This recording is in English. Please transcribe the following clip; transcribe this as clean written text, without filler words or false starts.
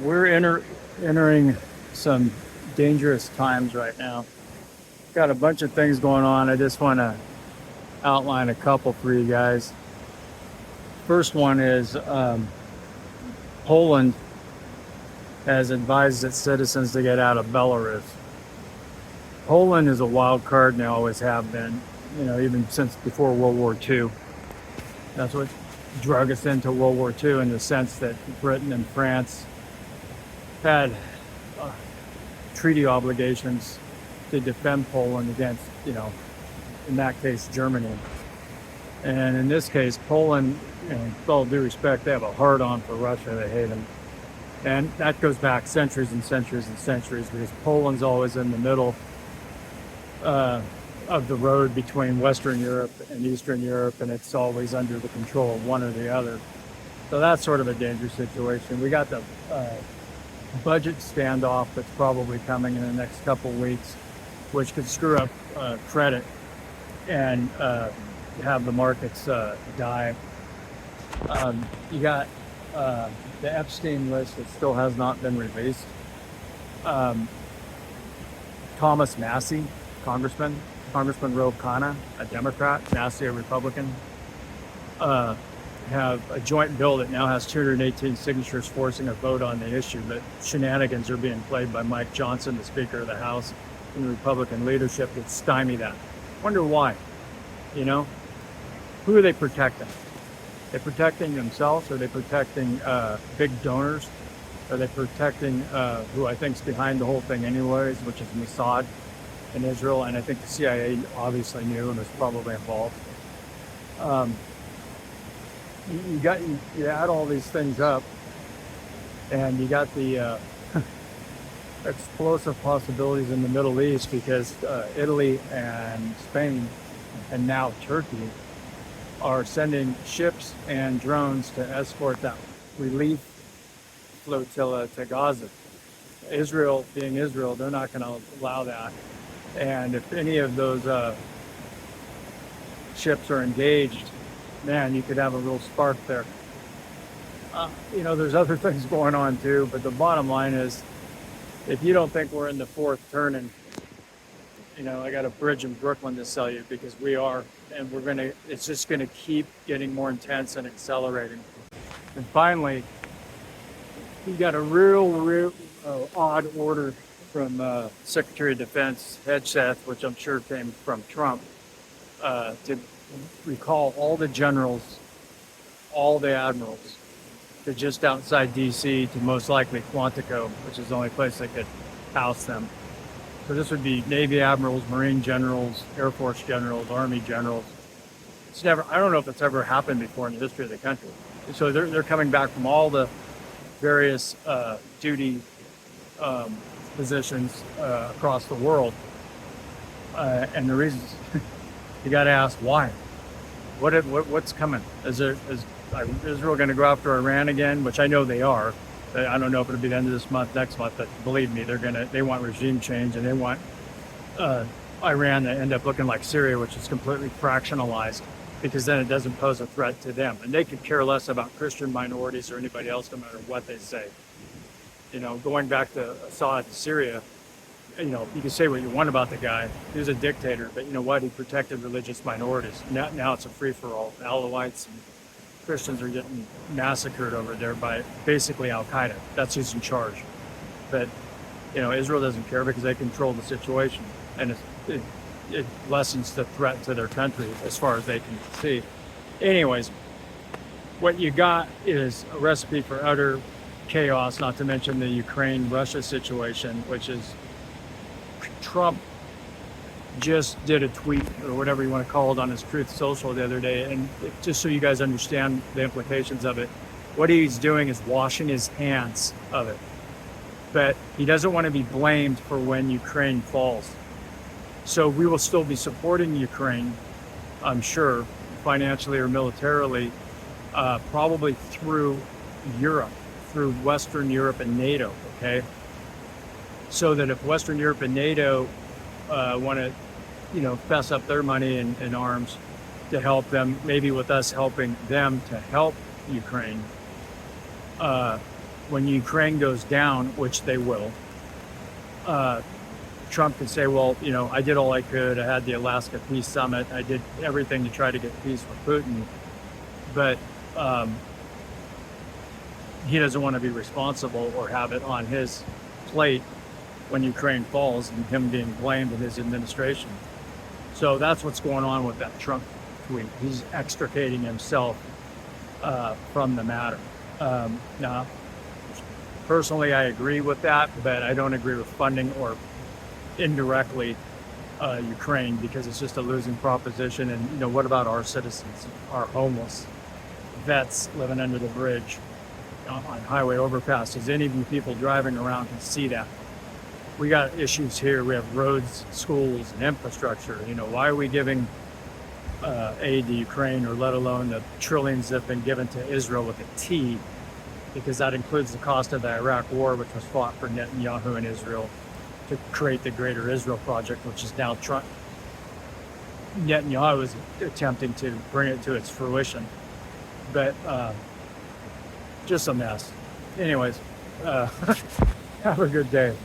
we're entering some dangerous times right now. Got a bunch of things going on. I just want to outline a couple for you guys. First one is Poland has advised its citizens to get out of Belarus. Poland is a wild card, and they always have been, even since before World War II. That's what drug us into World War II, in the sense that Britain and France had uh, treaty obligations to defend Poland against, in that case, Germany. And in this case, Poland, with all due respect, they have a hard-on for Russia. They hate them. And that goes back centuries and centuries and centuries, because Poland's always in the middle of the road between Western Europe and Eastern Europe, and it's always under the control of one or the other. So that's sort of a dangerous situation. We got the budget standoff that's probably coming in the next couple of weeks, which could screw up credit and have the markets dive. You got the Epstein list that still has not been released. Thomas Massey, Congressman Ro Khanna, a Democrat, Massey, a Republican, have a joint bill that now has 218 signatures forcing a vote on the issue, but shenanigans are being played by Mike Johnson, the Speaker of the House, and the Republican leadership that stymie that. Wonder why? Who are they protecting? They protecting themselves? Are they protecting big donors? Are they protecting who I think is behind the whole thing anyways, which is Mossad in Israel? And I think the CIA obviously knew and was probably involved. You add all these things up, and you got the explosive possibilities in the Middle East, because Italy and Spain and now Turkey are sending ships and drones to escort that relief flotilla to Gaza. Israel, being Israel, they're not going to allow that. And if any of those ships are engaged, man, you could have a real spark there. There's other things going on too, but the bottom line is, if you don't think we're in the fourth turning, I got a bridge in Brooklyn to sell you, because we are, and it's just gonna keep getting more intense and accelerating. And finally, we got a real odd order from Secretary of Defense Hegseth, which I'm sure came from Trump, to recall all the generals, all the admirals, to just outside DC, to most likely Quantico, which is the only place that could house them. So this would be Navy admirals, Marine generals, Air Force generals, Army generals. I don't know if it's ever happened before in the history of the country. So they're coming back from all the various duty positions across the world. And the reasons, you got to ask why. What's coming? Is Israel going to go after Iran again? Which I know they are. I don't know if it'll be the end of this month, next month, but believe me, they want regime change, and they want Iran to end up looking like Syria, which is completely fractionalized, because then it doesn't pose a threat to them. And they could care less about Christian minorities or anybody else, no matter what they say. Going back to Assad, Syria, you can say what you want about the guy. He was a dictator, but you know what? He protected religious minorities. Now it's a free-for-all. Alawites and Christians are getting massacred over there by basically Al-Qaeda. That's who's in charge. But, Israel doesn't care, because they control the situation. And it lessens the threat to their country as far as they can see. Anyways, what you got is a recipe for utter chaos, not to mention the Ukraine-Russia situation, which is Trump just did a tweet, or whatever you want to call it, on his Truth Social the other day. And just so you guys understand the implications of it, what he's doing is washing his hands of it. But he doesn't want to be blamed for when Ukraine falls. So we will still be supporting Ukraine, I'm sure, financially or militarily, probably through Europe, through Western Europe and NATO, okay? So that if Western Europe and NATO want to, fess up their money in arms to help them, maybe with us helping them to help Ukraine, when Ukraine goes down, which they will, Trump can say, well, I did all I could. I had the Alaska Peace Summit. I did everything to try to get peace with Putin. But he doesn't want to be responsible or have it on his plate when Ukraine falls and him being blamed in his administration. So that's what's going on with that Trump tweet. He's extricating himself from the matter. Now, personally, I agree with that, but I don't agree with funding or indirectly Ukraine, because it's just a losing proposition. And what about our citizens, our homeless vets living under the bridge on highway overpasses? Any of you people driving around can see that. We got issues here. We have roads, schools, and infrastructure. Why are we giving aid to Ukraine, or let alone the trillions that have been given to Israel with a T? Because that includes the cost of the Iraq war, which was fought for Netanyahu and Israel to create the Greater Israel Project, which is now Netanyahu is attempting to bring it to its fruition. But just a mess. Anyways, have a good day.